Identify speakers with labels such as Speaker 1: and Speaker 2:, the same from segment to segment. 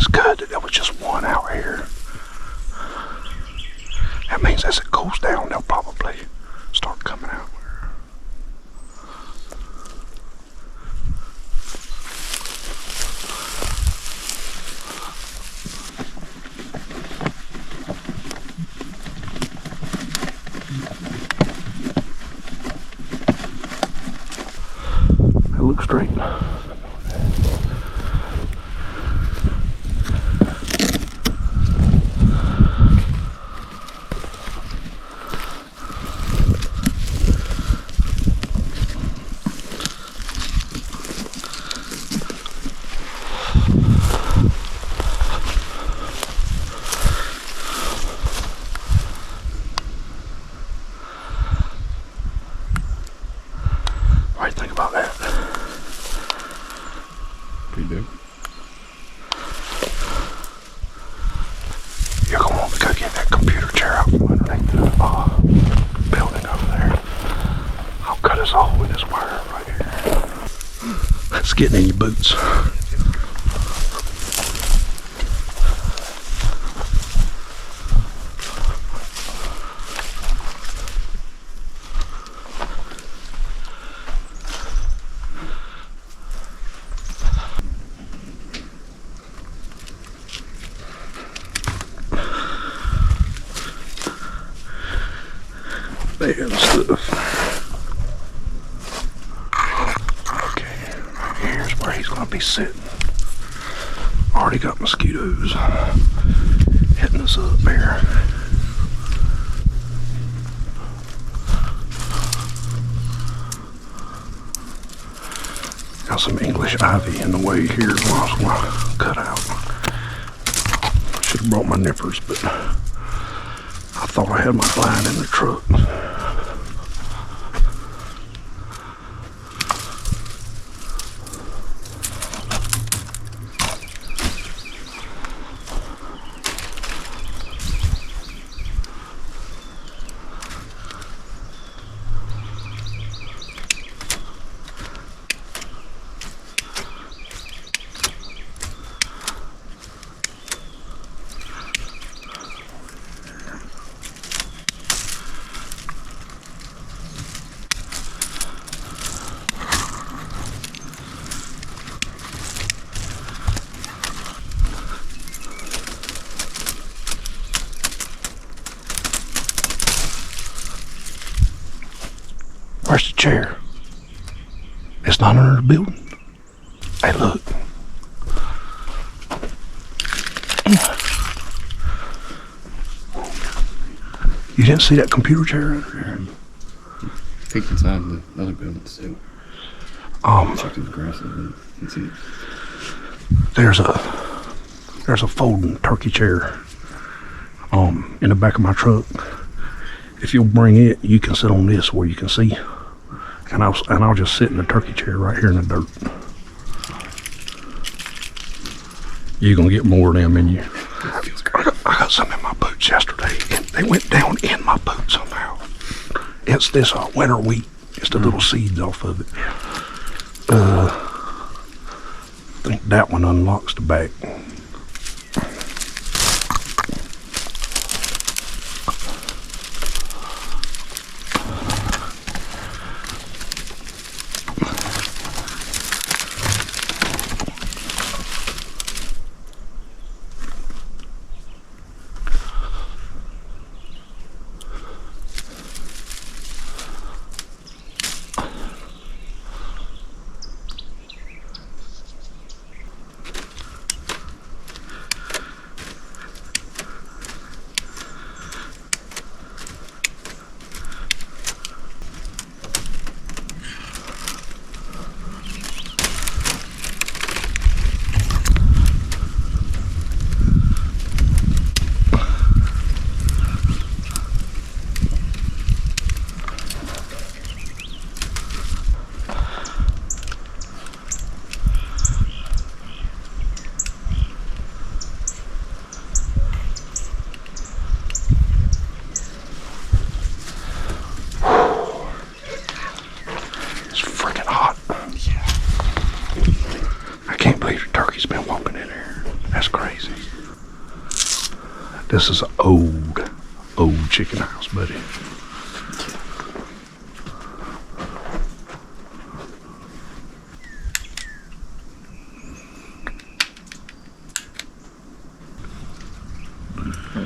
Speaker 1: That's good that there was just one out here. That means as it cools down, they'll probably start coming out. They look straight. What do you think about that?
Speaker 2: Pretty big.
Speaker 1: You're gonna want to go get that computer chair out from underneath the building over there. I'll cut us off with this wire right here. It's getting in your boots. Bad stuff. Okay, here's where he's gonna be sitting. Already got mosquitoes hitting us up there. Got some English ivy in the way here that I was gonna cut out. Should have brought my nippers, but I thought I had my blind in the truck. Where's the chair? It's not under the building. Hey, look. You didn't see that computer chair under there?
Speaker 2: Peek inside the other buildings too. Check through the grass a little bit and see it.
Speaker 1: There's a folding turkey chair in the back of my truck. If you'll bring it, you can sit on this where you can see, and I'll just sit in the turkey chair right here in the dirt. You're gonna get more of them in you. I got some in my boots yesterday, and they went down in my boots somehow. It's this winter wheat. It's the little seeds off of it. I think that one unlocks the back. This is an old chicken house, buddy.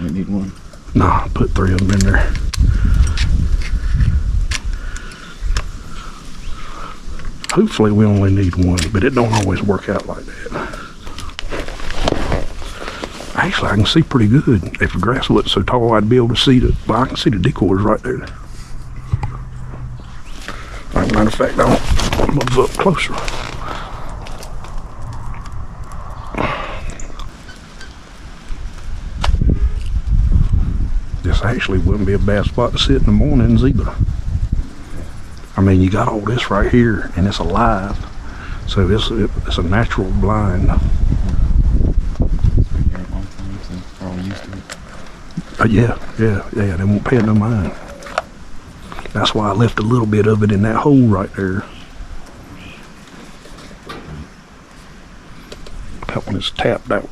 Speaker 2: We need one.
Speaker 1: Nah, put 3 of them in there. Hopefully we only need 1, but it don't always work out like that. Actually, I can see pretty good. If the grass wasn't so tall, I'd be able to see the, well, I can see the decoys right there. Like, matter of fact, I'll move up closer. This actually wouldn't be a bad spot to sit in the mornings either. I mean, you got all this right here, and it's alive, so it's a natural blind. Yeah, they won't pay it no mind. That's why I left a little bit of it in that hole right there. That one is tapped out.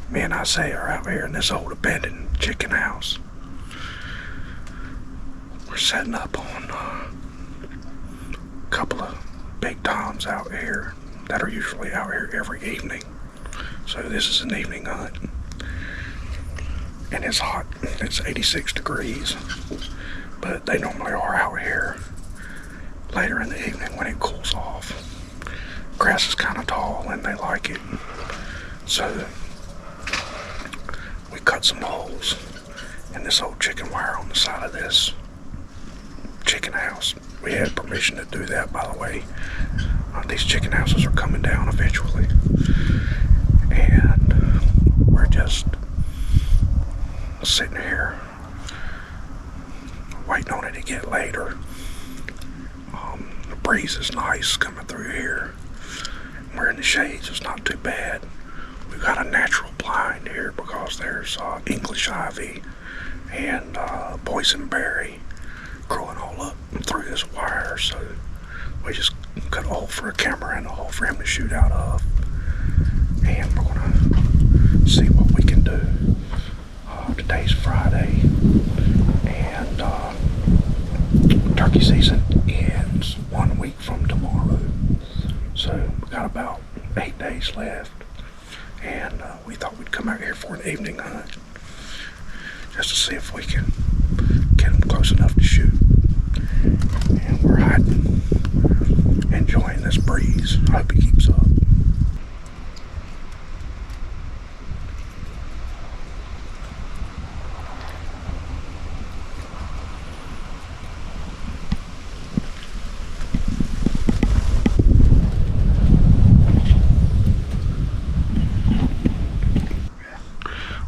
Speaker 1: Me and Isaiah are out here in this old abandoned chicken house. We're setting up on a couple of big toms out here that are usually out here every evening. So this is an evening hunt. And it's hot. It's 86 degrees. But they normally are out here later in the evening when it cools off. Grass is kind of tall and they like it. So we cut some holes in this old chicken wire on the side of this chicken house. We had permission to do that, by the way. These chicken houses are coming down eventually. And we're just sitting here waiting on it to get later. The breeze is nice coming through here. We're in the shades, it's not too bad. We've got a natural blind here because there's English ivy and boysenberry growing all up through this wire, so we just cut a hole for a camera and a hole for him to shoot out of, and we're gonna see what we can do. Today's Friday, and turkey season ends 1 week from tomorrow, so we got about 8 days left. And we thought we'd come out here for an evening hunt just to see if we can get them close enough to shoot. And we're hiding, enjoying this breeze. I hope it keeps up.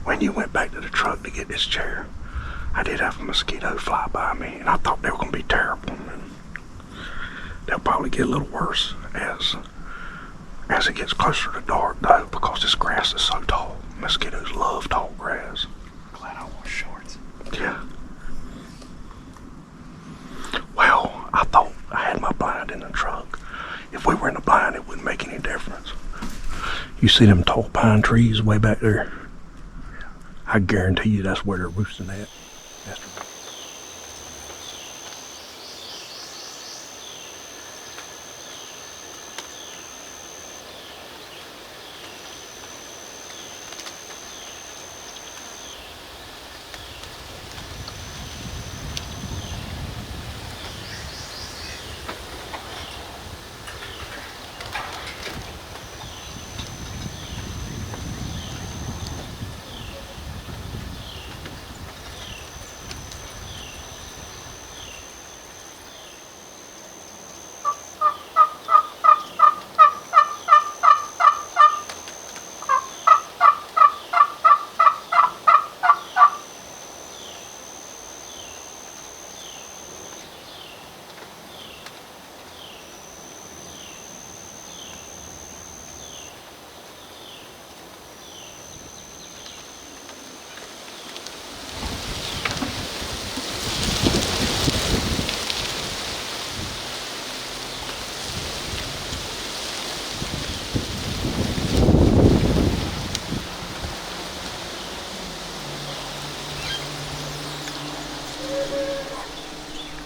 Speaker 1: When you went back to the truck to get this chair, I did have a mosquito fly by me, and I thought they were going to be terrible. And they'll probably get a little worse as it gets closer to dark, though, because this grass is so tall. Mosquitoes love tall grass.
Speaker 2: Glad I wore shorts.
Speaker 1: Yeah. Well, I thought I had my blind in the truck. If we were in the blind, it wouldn't make any difference. You see them tall pine trees way back there? I guarantee you that's where they're roosting at.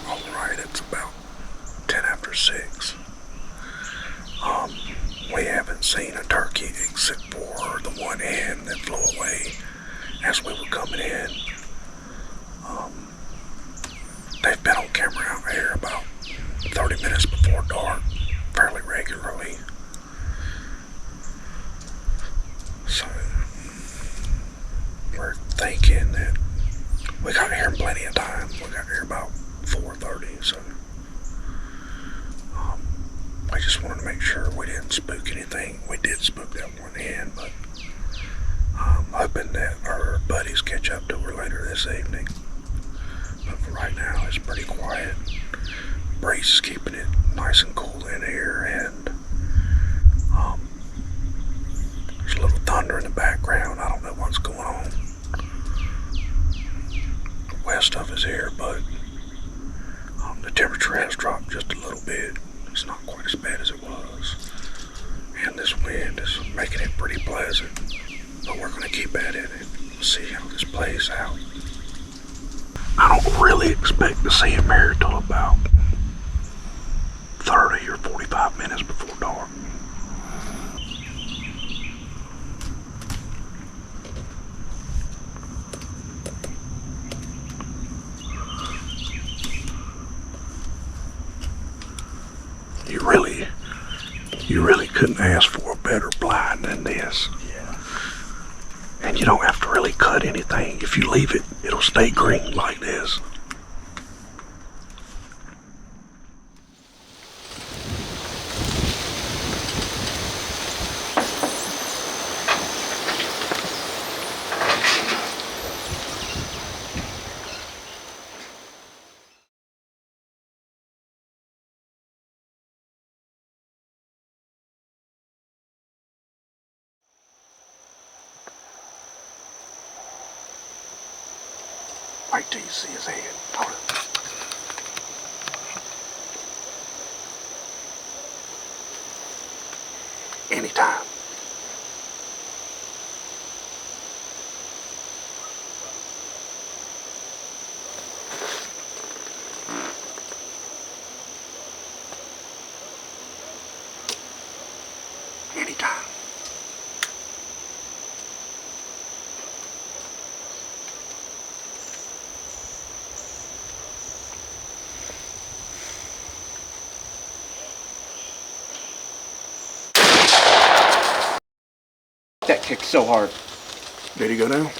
Speaker 1: Alright, it's about 10 after 6. We haven't seen a turkey except for the one hen that flew away as we were coming in. They've been on camera out here about 30 minutes before dark, fairly regularly. So, we're thinking that we got here in plenty of time. We got here about 4:30, so I just wanted to make sure we didn't spook anything. We did spook that one hen, but I'm hoping that our buddies catch up to her later this evening. But for right now, it's pretty quiet. Breeze is keeping it nice and cool in here, and there's a little thunder in the background. I don't know what's going on west of us here, but the temperature has dropped just a little bit. It's not quite as bad as it was, and this wind is making it pretty pleasant, but we're going to keep at it and see how this plays out. I don't really expect to see him here till about 30 or 45 minutes before dark. You really couldn't ask for a better blind than this. Yeah. And you don't have to really cut anything. If you leave it, it'll stay green like this. Wait till you see his head. Hold it. Anytime. Anytime.
Speaker 2: That kicked so hard.
Speaker 1: Did he go down?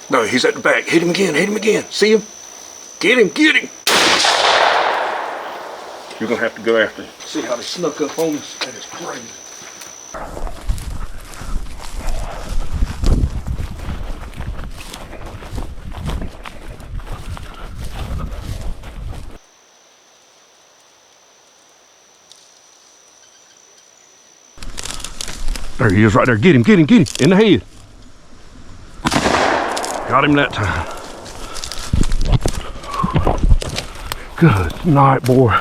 Speaker 1: No, he's at the back. Hit him again, hit him again. See him? Get him, get him. You're gonna have to go after him. See how they snuck up on us? That is crazy. There he is right there. Get him, get him, get him. In the head. Got him that time. Good night, boy.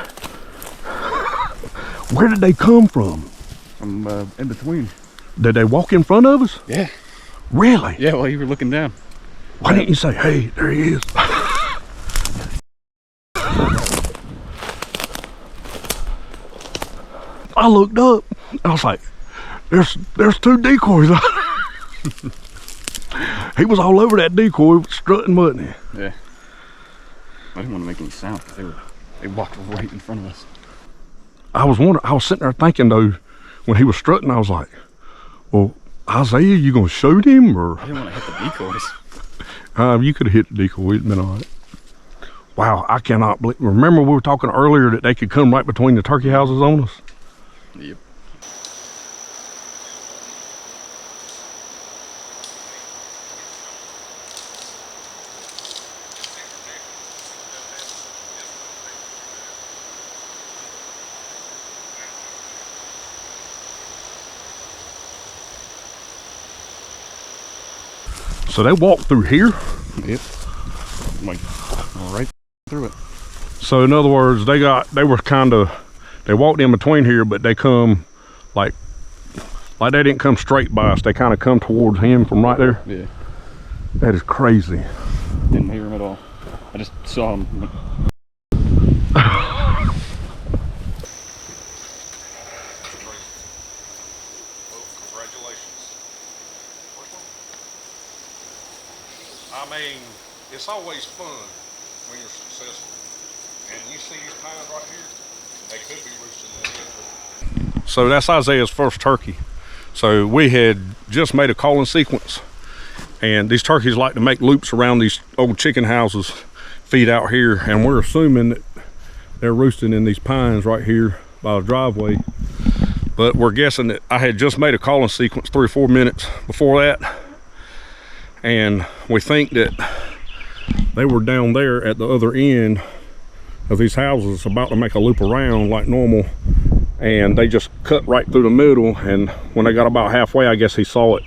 Speaker 1: Where did they come from?
Speaker 2: From in between.
Speaker 1: Did they walk in front of us?
Speaker 2: Yeah.
Speaker 1: Really?
Speaker 2: Yeah, while you were looking down.
Speaker 1: Why didn't you say, hey, there he is? I looked up. I was like, there's two decoys out there. He was all over that decoy, strutting, wasn't he?
Speaker 2: Yeah. I didn't want to make any sound because they walked right in front of us.
Speaker 1: I was wondering, I was sitting there thinking though, when he was strutting, I was like, well, Isaiah, you gonna shoot him or?
Speaker 2: I didn't want to hit the decoys.
Speaker 1: You could have hit the decoy, it'd been all right. Wow, I cannot believe, remember we were talking earlier that they could come right between the turkey houses on us?
Speaker 2: Yep.
Speaker 1: So they walked through here?
Speaker 2: Yep. Like right through it.
Speaker 1: So in other words, they walked in between here, but they come like they didn't come straight by us. They kind of come towards him from right there.
Speaker 2: Yeah.
Speaker 1: That is crazy.
Speaker 2: him at all. I just saw him.
Speaker 1: I mean, it's always fun when you're successful. And you see these pines right here, they could be roosting in the end. So that's Isaiah's first turkey. So we had just made a calling sequence, and these turkeys like to make loops around these old chicken houses, feed out here, and we're assuming that they're roosting in these pines right here by the driveway. But we're guessing that I had just made a calling sequence 3 or 4 minutes before that, and we think that they were down there at the other end of these houses about to make a loop around like normal, and they just cut right through the middle. And when they got about halfway, I guess he saw it.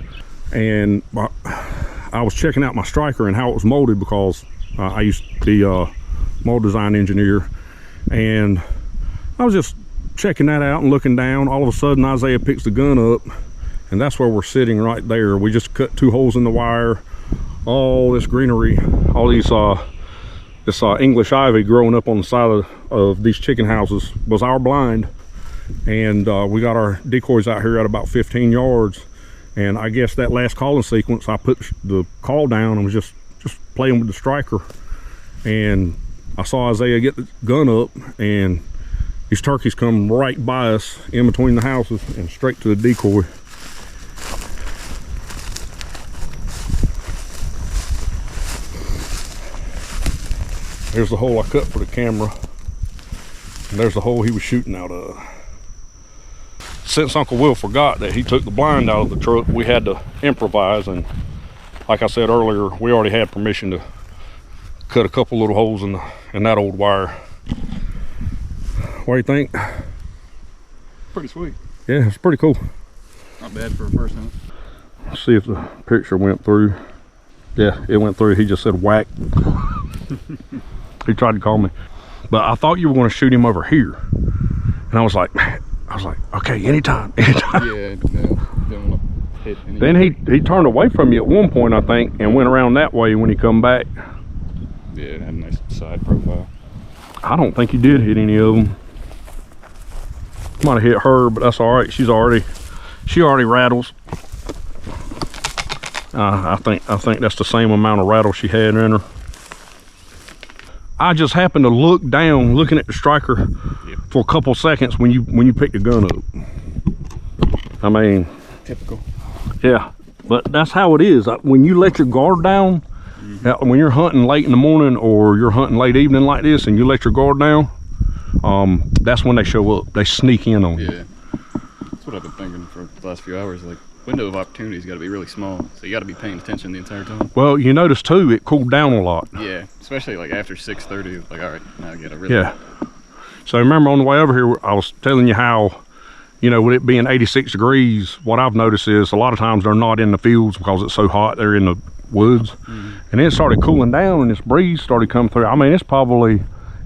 Speaker 1: And I was checking out my striker and how it was molded, because I used to be a mold design engineer, and I was just checking that out and looking down. All of a sudden Isaiah picks the gun up, and that's where we're sitting right there. We just cut 2 holes in the wire. All this greenery, all these this English ivy growing up on the side of these chicken houses was our blind. And we got our decoys out here at about 15 yards. And I guess that last calling sequence, I put the call down and was just playing with the striker. And I saw Isaiah get the gun up, and these turkeys come right by us in between the houses and straight to the decoy. There's the hole I cut for the camera, and there's the hole he was shooting out of. Since Uncle Will forgot that he took the blind out of the truck, we had to improvise, and like I said earlier, we already had permission to cut a couple little holes in that old wire. What do you think?
Speaker 2: Pretty sweet.
Speaker 1: Yeah, it's pretty cool.
Speaker 2: Not bad for a first hunt.
Speaker 1: Let's see if the picture went through. Yeah, it went through. He just said whack. He tried to call me, but I thought you were going to shoot him over here, and I was like, okay, anytime.
Speaker 2: Yeah, no, didn't want to hit anything.
Speaker 1: Then he turned away from you at one point, I think, and went around that way when he come back.
Speaker 2: Yeah, it had a nice side profile.
Speaker 1: I don't think he did hit any of them. Might have hit her, but that's all right. She already rattles. I think that's the same amount of rattle she had in her. I just happened to look down, looking at the striker for a couple seconds when you picked the gun up. I mean,
Speaker 2: typical.
Speaker 1: Yeah, but that's how it is. When you let your guard down, when you're hunting late in the morning or you're hunting late evening like this, and you let your guard down, that's when they show up. They sneak in on you.
Speaker 2: Yeah, that's what I've been thinking for the last few hours. Like, window of opportunity's got to be really small, so you got to be paying attention the entire time. Well,
Speaker 1: you notice too, it cooled down a lot.
Speaker 2: Yeah, especially like after 6:30. Like, all right, now I get a really.
Speaker 1: Yeah. So remember on the way over here, I was telling you how, you know, with it being 86 degrees, what I've noticed is a lot of times they're not in the fields because it's so hot. They're in the woods, and then it started cooling down, and this breeze started coming through. I mean, it's probably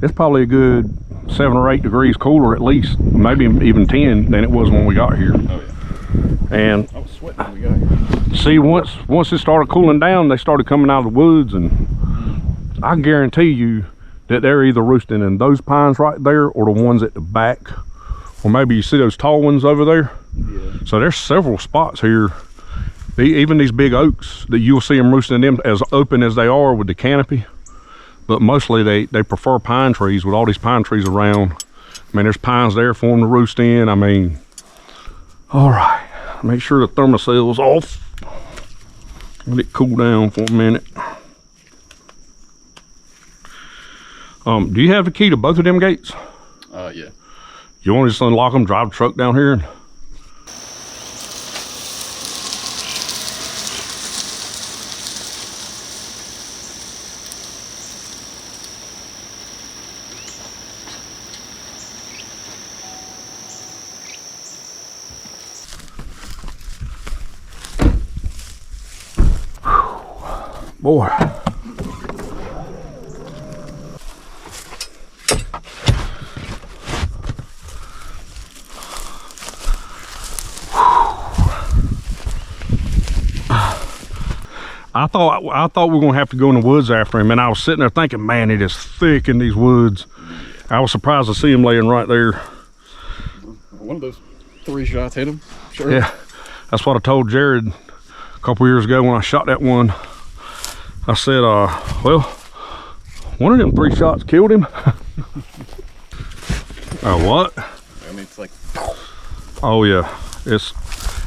Speaker 1: a good 7 or 8 degrees cooler at least, maybe even 10 than it was when we got here.
Speaker 2: Oh yeah.
Speaker 1: And
Speaker 2: I was sweating when we got here.
Speaker 1: See, once it started cooling down, they started coming out of the woods, and I guarantee you that they're either roosting in those pines right there or the ones at the back, or maybe you see those tall ones over there.
Speaker 2: Yeah.
Speaker 1: So there's several spots here. Even these big oaks, that you'll see them roosting in them as open as they are with the canopy, but mostly they prefer pine trees. With all these pine trees around, I mean, there's pines there for them to roost in. I mean, all right, make sure the thermocel's off. Let it cool down for a minute. Do you have the key to both of them gates?
Speaker 2: Yeah.
Speaker 1: You want to just unlock them, drive the truck down here? And... Boy. I thought we were gonna have to go in the woods after him, and I was sitting there thinking, man, it is thick in these woods. I was surprised to see him laying right there.
Speaker 2: One of those 3 shots hit him. Sure.
Speaker 1: Yeah, that's what I told Jared a couple years ago when I shot that one. I said, well, one of them 3 shots killed him. Oh, what?
Speaker 2: I mean, it's like,
Speaker 1: Oh yeah, it's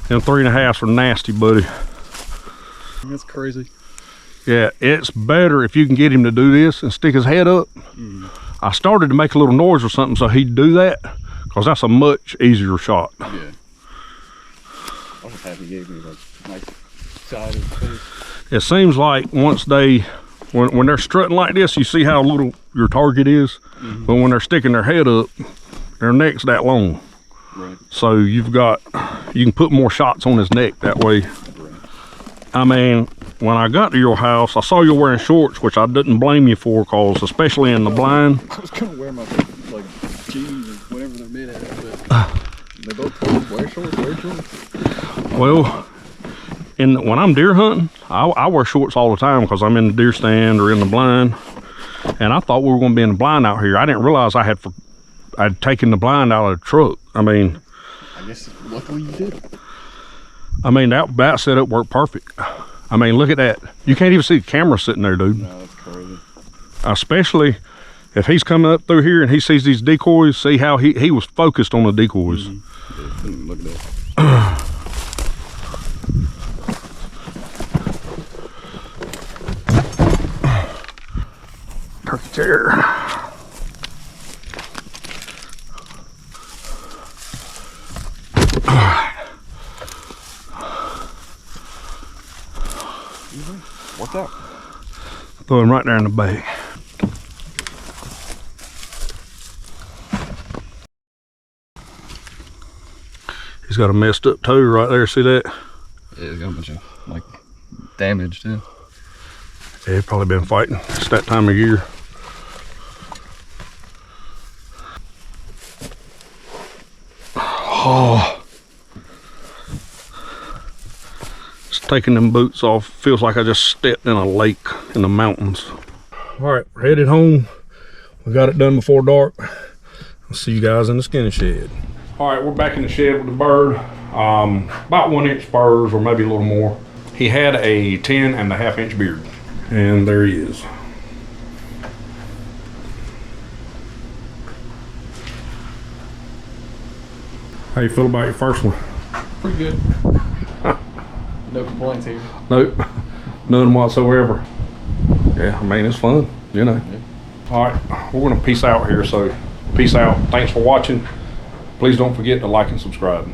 Speaker 1: them 3.5s are nasty, buddy.
Speaker 2: that's crazy.
Speaker 1: Yeah, it's better if you can get him to do this and stick his head up. I started to make a little noise or something so he'd do that, because that's a much easier shot.
Speaker 2: Yeah. I was just happy he gave me like nice side of the face.
Speaker 1: It seems like once when they're strutting like this, you see how little your target is. But when they're sticking their head up, their neck's that long.
Speaker 2: Right.
Speaker 1: So you can put more shots on his neck that way.
Speaker 2: Right.
Speaker 1: I mean, when I got to your house, I saw you wearing shorts, which I didn't blame you for, cause especially in the blind.
Speaker 2: I was gonna wear my like jeans or whatever they're made out of, but they both told me wear shorts.
Speaker 1: Well, when I'm deer hunting, I wear shorts all the time because I'm in the deer stand or in the blind. And I thought we were going to be in the blind out here. I didn't realize I'd taken the blind out of the truck. I mean,
Speaker 2: I guess luckily you did.
Speaker 1: I mean, that setup worked perfect. I mean, look at that. You can't even see the camera sitting there, dude.
Speaker 2: No, that's crazy.
Speaker 1: Especially if he's coming up through here and he sees these decoys. See how he was focused on the decoys.
Speaker 2: Yeah, look at that.
Speaker 1: Turkey chair.
Speaker 2: What's up?
Speaker 1: Throw him right there in the bag. He's got a messed up toe right there, see that?
Speaker 2: Yeah, it's got a bunch of like damage too.
Speaker 1: Yeah, he's probably been fighting. It's that time of year. Oh. Just taking them boots off. Feels like I just stepped in a lake in the mountains. All right, we're headed home. We got it done before dark. I'll see you guys in the skinning shed. All right, we're back in the shed with the bird. About 1 inch spurs or maybe a little more. He had a 10.5 inch beard. And there he is. How you feel about your first one?
Speaker 2: Pretty good. No complaints here.
Speaker 1: Nope, none whatsoever. Yeah, I mean, it's fun, you know.
Speaker 2: Yeah.
Speaker 1: All right, we're gonna peace out here, so peace out. Thanks for watching. Please don't forget to like and subscribe.